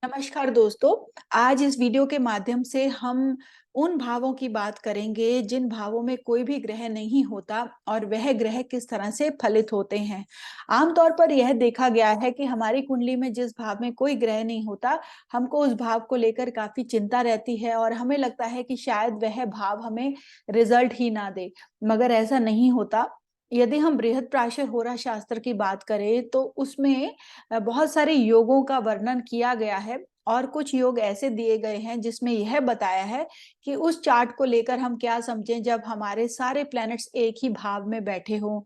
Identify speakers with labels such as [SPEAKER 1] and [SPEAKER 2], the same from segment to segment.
[SPEAKER 1] नमस्कार दोस्तों। आज इस वीडियो के माध्यम से हम उन भावों की बात करेंगे जिन भावों में कोई भी ग्रह नहीं होता और वह ग्रह किस तरह से फलित होते हैं। आमतौर पर यह देखा गया है कि हमारी कुंडली में जिस भाव में कोई ग्रह नहीं होता, हमको उस भाव को लेकर काफी चिंता रहती है और हमें लगता है कि शायद वह भाव हमें रिजल्ट ही ना दे। मगर ऐसा नहीं होता। यदि हम बृहत्प्राचीन होरा शास्त्र की बात करें तो उसमें बहुत सारे योगों का वर्णन किया गया है और कुछ योग ऐसे दिए गए हैं जिसमें यह बताया है कि उस चार्ट को लेकर हम क्या समझें जब हमारे सारे प्लैनेट्स एक ही भाव में बैठे हों,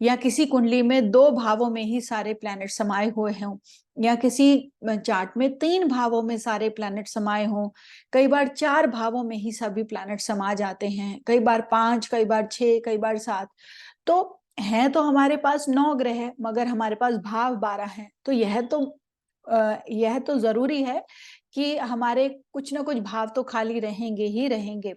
[SPEAKER 1] या किसी कुंडली में दो भावों में ही सारे प्लैनेट समाये हुए हों, या किसी चार्ट में तीन भावों में सारे प्लैनेट समाये हों। कई बार चार भावों में ही सभी प्लैनेट समा जाते हैं, कई बार पांच, कई बार छह, कई बार सात। तो हैं तो हमारे पास 9 ग्रह, मगर हमारे पास भाव 12 हैं। तो यह तो जरूरी है कि हमारे कुछ ना कुछ भाव तो खाली रहेंगे ही रहेंगे।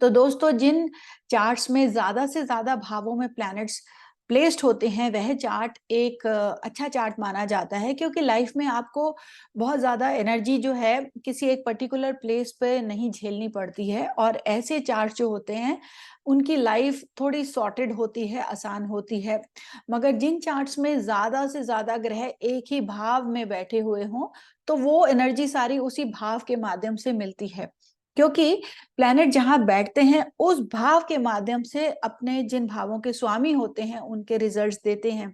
[SPEAKER 1] तो दोस्तों, जिन चार्ट्स में ज्यादा से ज्यादा भावों में प्लैनेट्स प्लेस्ड होते हैं, वह चार्ट एक अच्छा चार्ट माना जाता है, क्योंकि लाइफ में आपको बहुत ज्यादा एनर्जी जो है किसी एक पर्टिकुलर प्लेस पे नहीं झेलनी पड़ती है, और ऐसे चार्ट जो होते हैं उनकी लाइफ थोड़ी सॉर्टेड होती है, आसान होती है। मगर जिन चार्ट्स में ज्यादा से ज्यादा ग्रह एक ही भाव में बैठे हुए हों, तो वो एनर्जी सारी उसी भाव के माध्यम से मिलती है, क्योंकि प्लैनेट जहां बैठते हैं उस भाव के माध्यम से अपने जिन भावों के स्वामी होते हैं उनके रिजल्ट्स देते हैं।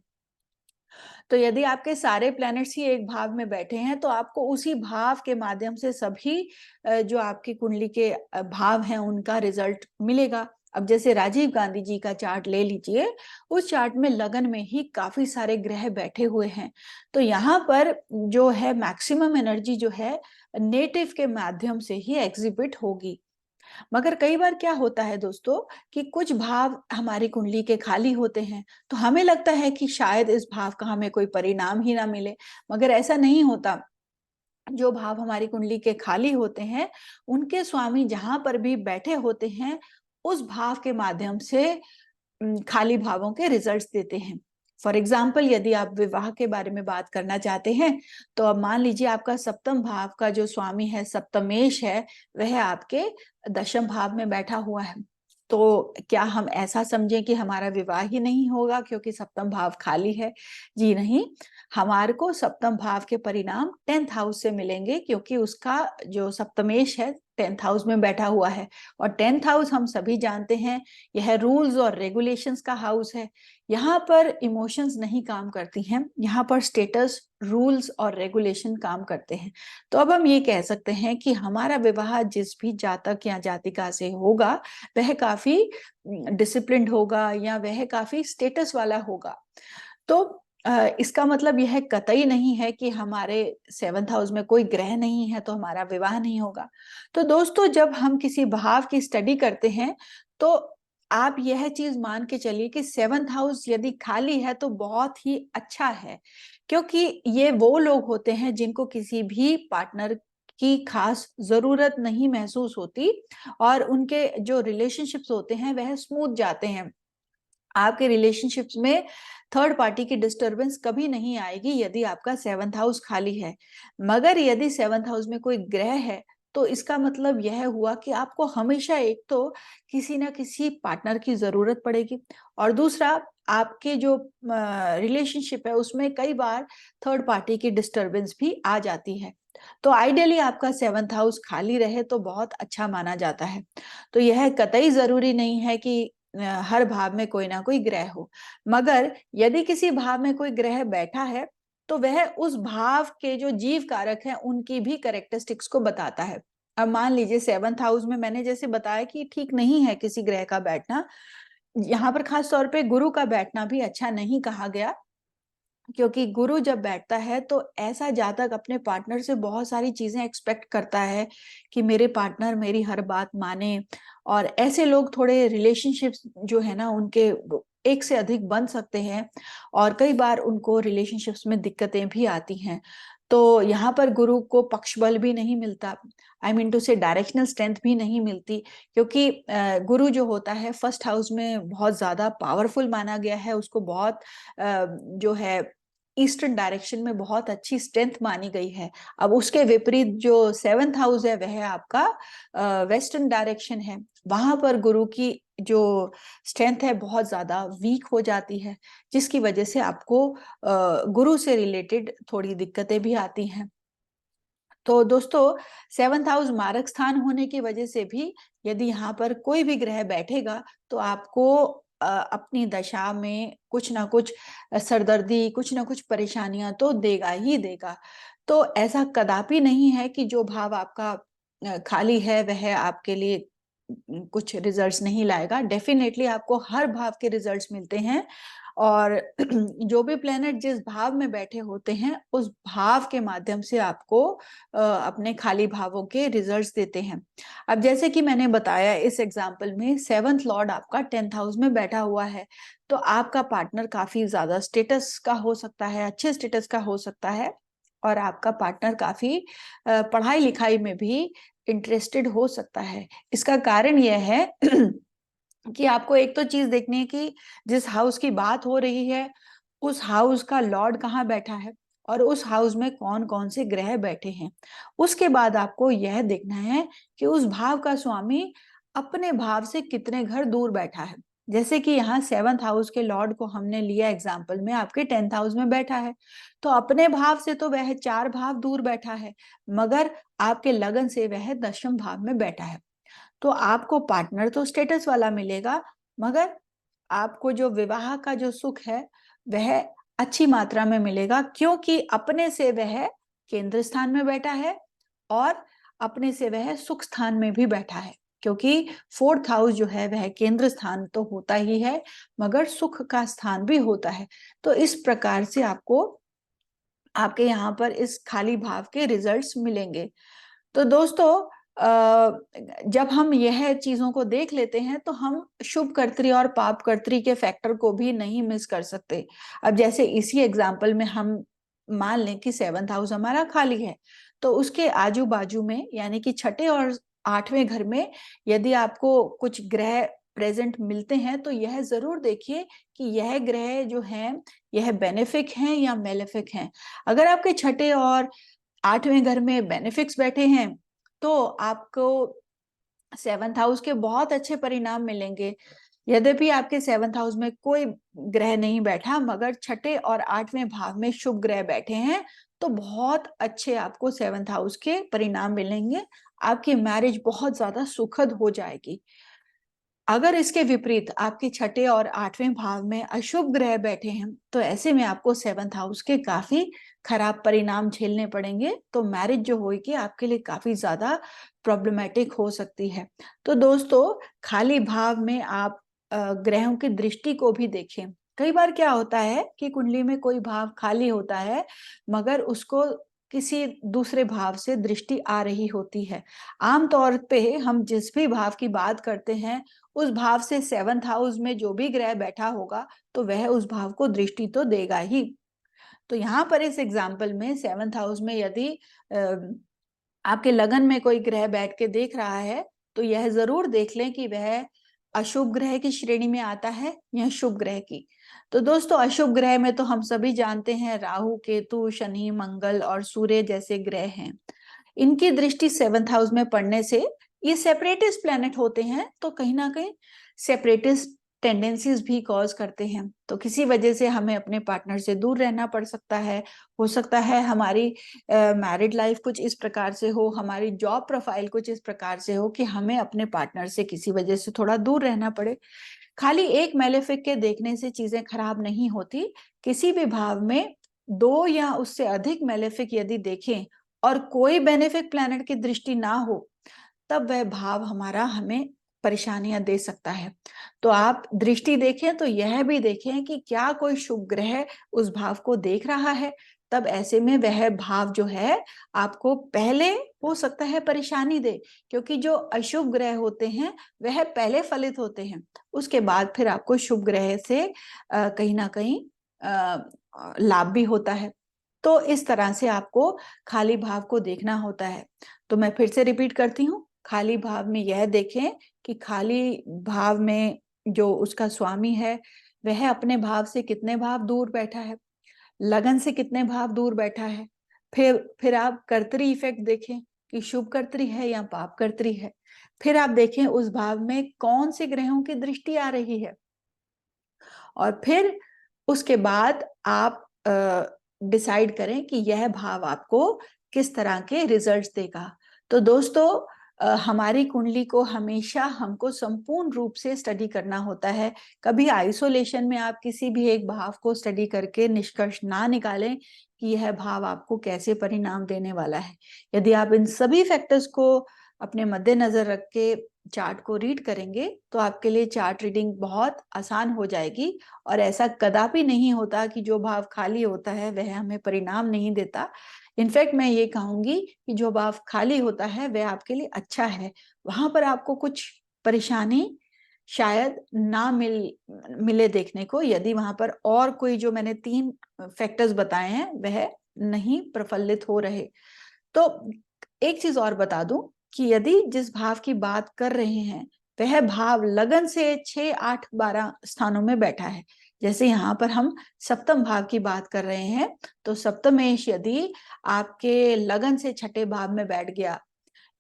[SPEAKER 1] तो यदि आपके सारे प्लैनेट्स ही एक भाव में बैठे हैं तो आपको उसी भाव के माध्यम से सभी जो आपकी कुंडली के भाव हैं उनका रिजल्ट मिलेगा। अब जैसे राजीव गांधी जी का चार्ट ले लीजिए, उस चार्ट में लगन में ही काफी सारे ग्रह बैठे हुए हैं। तो यहाँ पर जो है मैक्सिमम एनर्जी जो है नेटिव के माध्यम से ही एग्जिबिट होगी। मगर कई बार क्या होता है दोस्तों कि कुछ भाव हमारी कुंडली के खाली होते हैं, तो हमें लगता है कि शायद इस भाव का हमें कोई परिणाम ही ना मिले। मगर ऐसा नहीं होता। जो भाव हमारी कुंडली के खाली होते हैं, उनके स्वामी जहां पर भी बैठे होते हैं, उस भाव के माध्यम से खाली भावों के रिजल्ट्स देते हैं। फॉर एग्जाम्पल, यदि आप विवाह के बारे में बात करना चाहते हैं, तो अब मान लीजिए आपका सप्तम भाव का जो स्वामी है, सप्तमेश है, वह आपके दशम भाव में बैठा हुआ है। तो क्या हम ऐसा समझें कि हमारा विवाह ही नहीं होगा क्योंकि सप्तम भाव खाली है? जी नहीं। हमारे को सप्तम भाव के परिणाम 10th हाउस से मिलेंगे, क्योंकि उसका जो सप्तमेश है 10th हाउस में बैठा हुआ है। और 10th हाउस हम सभी जानते हैं, यह रूल्स और रेगुलेशंस का हाउस है। यहाँ पर इमोशंस नहीं काम करती हैं, यहाँ पर स्टेटस, रूल्स और रेगुलेशन काम करते हैं। तो अब हम ये कह सकते हैं कि हमारा विवाह जिस भी जातक या जातिका से होगा, वह काफी डिसिप्लिन्ड होगा या वह काफी स्टेटस वाला होगा। तो इसका मतलब यह कतई नहीं है कि हमारे 7th हाउस में कोई ग्रह नहीं है तो हमारा विवाह नहीं होगा। तो दोस्तों, जब हम किसी भाव की स्टडी करते हैं, तो आप यह चीज मान के चलिए कि 7th हाउस यदि खाली है तो बहुत ही अच्छा है, क्योंकि ये वो लोग होते हैं जिनको किसी भी पार्टनर की खास जरूरत नहीं महसूस होती, और उनके जो रिलेशनशिप्स होते हैं वह स्मूथ जाते हैं। आपके रिलेशनशिप्स में थर्ड पार्टी की डिस्टरबेंस कभी नहीं आएगी यदि आपका 7th हाउस खाली है। मगर यदि 7th हाउस में कोई ग्रह है, तो इसका मतलब यह हुआ कि आपको हमेशा एक तो किसी ना किसी पार्टनर की जरूरत पड़ेगी, और दूसरा, आपके जो रिलेशनशिप है उसमें कई बार थर्ड पार्टी की डिस्टरबेंस भी आ जाती है। तो आइडियली आपका 7th हाउस खाली रहे तो बहुत अच्छा माना जाता है। तो यह कतई जरूरी नहीं है कि हर भाव में कोई ना कोई ग्रह हो। मगर यदि किसी भाव में कोई ग्रह बैठा है, तो वह उस भाव के जो जीव कारक हैं उनकी भी कैरेक्टरिस्टिक्स को बताता है। अब मान लीजिए 7th हाउस में मैंने जैसे बताया कि ठीक नहीं है किसी ग्रह का बैठना। यहाँ पर खास तौर पे गुरु का बैठना भी अच्छा नहीं कहा गया, क्योंकि गुरु जब बैठता है तो ऐसा जातक अपने पार्टनर से बहुत सारी चीजें एक्सपेक्ट करता है कि मेरे पार्टनर मेरी हर बात माने। और ऐसे लोग थोड़े रिलेशनशिप्स जो है ना उनके एक से अधिक बन सकते हैं, और कई बार उनको रिलेशनशिप्स में दिक्कतें भी आती हैं। तो यहाँ पर गुरु को पक्ष बल भी नहीं मिलता, आई मीन टू से डायरेक्शनल स्ट्रेंथ भी नहीं मिलती, क्योंकि गुरु जो होता है फर्स्ट हाउस में बहुत ज्यादा पावरफुल माना गया है, उसको बहुत जो है ईस्टर्न डायरेक्शन में बहुत अच्छी स्ट्रेंथ मानी गई है। अब उसके विपरीत जो 7th हाउस है वह आपका वेस्टर्न डायरेक्शन है, वहां पर गुरु की जो स्ट्रेंथ है बहुत ज्यादा वीक हो जाती है, जिसकी वजह से आपको गुरु से रिलेटेड थोड़ी दिक्कतें भी आती हैं। तो दोस्तों 7th हाउस मारक स्थान होने की वजह से भी यदि यहाँ पर कोई भी ग्रह बैठेगा तो आपको अपनी दशा में कुछ ना कुछ सरदर्दी, कुछ ना कुछ परेशानियां तो देगा ही देगा। तो ऐसा कदापि नहीं है कि जो भाव आपका खाली है वह आपके लिए कुछ रिजल्ट्स नहीं लाएगा। डेफिनेटली आपको हर भाव के रिजल्ट्स मिलते हैं, और जो भी प्लेनेट जिस भाव में बैठे होते हैं उस भाव के माध्यम से आपको अपने खाली भावों के रिजल्ट्स देते हैं। अब जैसे कि मैंने बताया इस एग्जाम्पल में 7th लॉर्ड आपका 10th हाउस में बैठा हुआ है, तो आपका पार्टनर काफी ज्यादा स्टेटस का हो सकता है, अच्छे स्टेटस का हो सकता है, और आपका पार्टनर काफी पढ़ाई लिखाई में भी इंटरेस्टेड हो सकता है। इसका कारण यह है कि आपको एक तो चीज देखनी है कि जिस हाउस की बात हो रही है उस हाउस का लॉर्ड कहाँ बैठा है और उस हाउस में कौन कौन से ग्रह बैठे हैं। उसके बाद आपको यह देखना है कि उस भाव का स्वामी अपने भाव से कितने घर दूर बैठा है। जैसे कि यहाँ 7th हाउस के लॉर्ड को हमने लिया एग्जाम्पल में, आपके 10th हाउस में बैठा है, तो अपने भाव से तो वह 4 भाव दूर बैठा है, मगर आपके लगन से वह 10वें भाव में बैठा है। तो आपको पार्टनर तो स्टेटस वाला मिलेगा, मगर आपको जो विवाह का जो सुख है वह अच्छी मात्रा में मिलेगा, क्योंकि अपने से वह केंद्र स्थान में बैठा है और अपने से वह सुख स्थान में भी बैठा है। क्योंकि 4th हाउस जो है वह केंद्र स्थान तो होता ही है, मगर सुख का स्थान भी होता है। तो इस प्रकार से आपको आपके यहाँ पर इस खाली भाव के रिजल्ट्स मिलेंगे। तो दोस्तों जब हम यह चीजों को देख लेते हैं तो हम शुभ कर्तरी और पाप कर्तरी के फैक्टर को भी नहीं मिस कर सकते। अब जैसे इसी एग्जाम्पल में हम मान लें कि 7th हाउस हमारा खाली है, तो उसके आजू बाजू में यानी कि 6ठे और 8वें घर में यदि आपको कुछ ग्रह प्रेजेंट मिलते हैं तो यह जरूर देखिए कि यह ग्रह जो हैं यह बेनिफिक हैं या मेलेफिक हैं। अगर आपके 6ठे और 8वें घर में बेनिफिक्स बैठे हैं तो आपको 7th हाउस के बहुत अच्छे परिणाम मिलेंगे। यद्यपि आपके 7th हाउस में कोई ग्रह नहीं बैठा, मगर 6ठे और 8वें भाव में शुभ ग्रह बैठे हैं, तो बहुत अच्छे आपको 7th हाउस के परिणाम मिलेंगे। आपकी मैरिज बहुत ज्यादा सुखद हो जाएगी। अगर इसके विपरीत आपके 6ठे और 8वें भाव में अशुभ ग्रह बैठे हैं तो ऐसे में आपको 7th हाउस के काफी खराब परिणाम झेलने पड़ेंगे। तो मैरिज जो होगी आपके लिए काफी ज्यादा प्रॉब्लमेटिक हो सकती है। तो दोस्तों खाली भाव में आप ग्रहों की दृष्टि को भी देखें। कई बार क्या होता है कि कुंडली में कोई भाव खाली होता है, मगर उसको किसी दूसरे भाव से दृष्टि आ रही होती है। आमतौर पे हम जिस भी भाव की बात करते हैं उस भाव से 7th हाउस में जो भी ग्रह बैठा होगा तो वह उस भाव को दृष्टि तो देगा ही। तो यहाँ पर इस एग्जाम्पल में 7th हाउस में यदि आपके लगन में कोई ग्रह बैठ के देख रहा है तो यह जरूर देख लें कि वह अशुभ ग्रह की श्रेणी में आता है या शुभ ग्रह की। तो दोस्तों अशुभ ग्रह में तो हम सभी जानते हैं राहु, केतु, शनि, मंगल और सूर्य जैसे ग्रह हैं। इनकी दृष्टि 7th हाउस में पड़ने से ये सेपरेटिस्ट प्लैनेट होते हैं, तो कहीं ना कहीं सेपरेटिस्ट टेंडेंसीज भी कॉज करते हैं। तो किसी वजह से हमें अपने पार्टनर से दूर रहना पड़ सकता है। हो सकता है हमारी मैरिड लाइफ कुछ इस प्रकार से हो, हमारी जॉब प्रोफाइल कुछ इस प्रकार से हो कि हमें अपने पार्टनर से किसी वजह से थोड़ा दूर रहना पड़े। खाली एक मेलेफिक के देखने से चीजें खराब नहीं होती। किसी भी भाव में 2 या उससे अधिक मेलेफिक यदि देखें और कोई बेनिफिक प्लैनेट की दृष्टि ना हो तब वह भाव हमारा हमें परेशानियां दे सकता है। तो आप दृष्टि देखें तो यह भी देखें कि क्या कोई शुभ ग्रह उस भाव को देख रहा है। तब ऐसे में वह भाव जो है आपको पहले हो सकता है परेशानी दे, क्योंकि जो अशुभ ग्रह होते हैं वह पहले फलित होते हैं, उसके बाद फिर आपको शुभ ग्रह से कहीं ना कहीं लाभ भी होता है। तो इस तरह से आपको खाली भाव को देखना होता है। तो मैं फिर से रिपीट करती हूँ, खाली भाव में यह देखें कि खाली भाव में जो उसका स्वामी है वह अपने भाव से कितने भाव दूर बैठा है। लगन से कितने भाव दूर बैठा है। फिर आप कर्तरी इफेक्ट देखें कि शुभ कर्तरी है या पाप कर्तरी है। फिर आप देखें उस भाव में कौन से ग्रहों की दृष्टि आ रही है, और फिर उसके बाद आप डिसाइड करें कि यह भाव आपको किस तरह के रिजल्ट्स देगा। तो दोस्तों, हमारी कुंडली को हमेशा हमको संपूर्ण रूप से स्टडी करना होता है। कभी आइसोलेशन में आप किसी भी एक भाव को स्टडी करके निष्कर्ष ना निकालें कि यह भाव आपको कैसे परिणाम देने वाला है। यदि आप इन सभी फैक्टर्स को अपने मद्देनजर रख के चार्ट को रीड करेंगे तो आपके लिए चार्ट रीडिंग बहुत आसान हो जाएगी। और ऐसा कदापि नहीं होता कि जो भाव खाली होता है वह हमें परिणाम नहीं देता। इनफैक्ट मैं ये कहूंगी कि जो भाव खाली होता है वह आपके लिए अच्छा है। वहां पर आपको कुछ परेशानी शायद ना मिले देखने को, यदि वहां पर और कोई जो मैंने 3 फैक्टर्स बताए हैं वह नहीं प्रफुल्लित हो रहे। तो एक चीज और बता दूं कि यदि जिस भाव की बात कर रहे हैं वह भाव लगन से 6, 8, 12 स्थानों में बैठा है, जैसे यहाँ पर हम सप्तम भाव की बात कर रहे हैं, तो सप्तमेश यदि आपके लगन से छठे भाव में बैठ गया,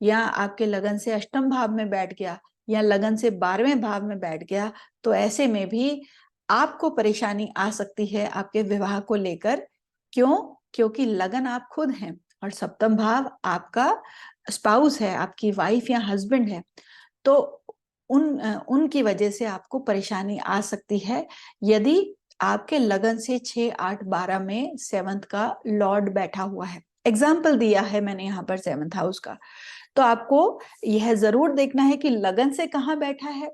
[SPEAKER 1] या आपके लगन से अष्टम भाव में बैठ गया, या लगन से 12वें भाव में बैठ गया, तो ऐसे में भी आपको परेशानी आ सकती है आपके विवाह को लेकर। क्यों? क्योंकि लगन आप खुद हैं और सप्तम भाव आपका स्पाउस है, आपकी वाइफ या हस्बैंड है। तो उनकी वजह से आपको परेशानी आ सकती है यदि आपके लगन से 6, 8, 12 में 7th का लॉर्ड बैठा हुआ है। एग्जाम्पल दिया है मैंने यहाँ पर 7th हाउस का। तो आपको यह जरूर देखना है कि लगन से कहाँ बैठा है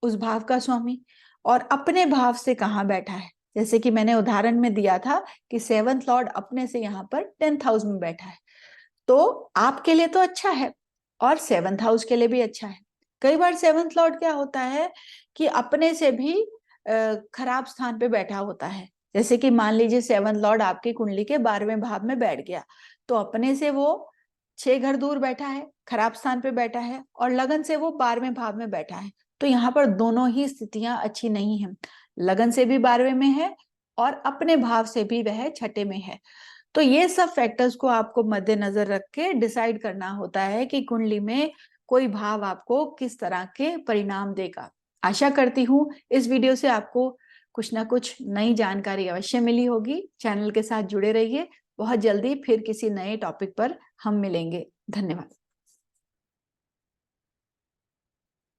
[SPEAKER 1] उस भाव का स्वामी, और अपने भाव से कहाँ बैठा है। जैसे कि मैंने उदाहरण में दिया था कि 7th लॉर्ड अपने से यहाँ पर 10th हाउस में बैठा है, तो आपके लिए तो अच्छा है और 7th हाउस के लिए भी अच्छा है। कई बार 7th लॉर्ड क्या होता है कि अपने से भी खराब स्थान पे बैठा होता है। जैसे कि मान लीजिए 7th लॉर्ड आपकी कुंडली के 12वें भाव में बैठ गया, तो अपने से वो 6 घर दूर बैठा है, खराब स्थान पे बैठा है, और लगन से वो 12वें भाव में बैठा है। तो यहाँ पर दोनों ही स्थितियां अच्छी नहीं है। लगन से भी 12वें में है और अपने भाव से भी वह छठे में है। तो ये सब फैक्टर्स को आपको मद्देनजर रख के डिसाइड करना होता है कि कुंडली में कोई भाव आपको किस तरह के परिणाम देगा। आशा करती हूँ इस वीडियो से आपको कुछ ना कुछ नई जानकारी अवश्य मिली होगी। चैनल के साथ जुड़े रहिए। बहुत जल्दी फिर किसी नए टॉपिक पर हम मिलेंगे। धन्यवाद।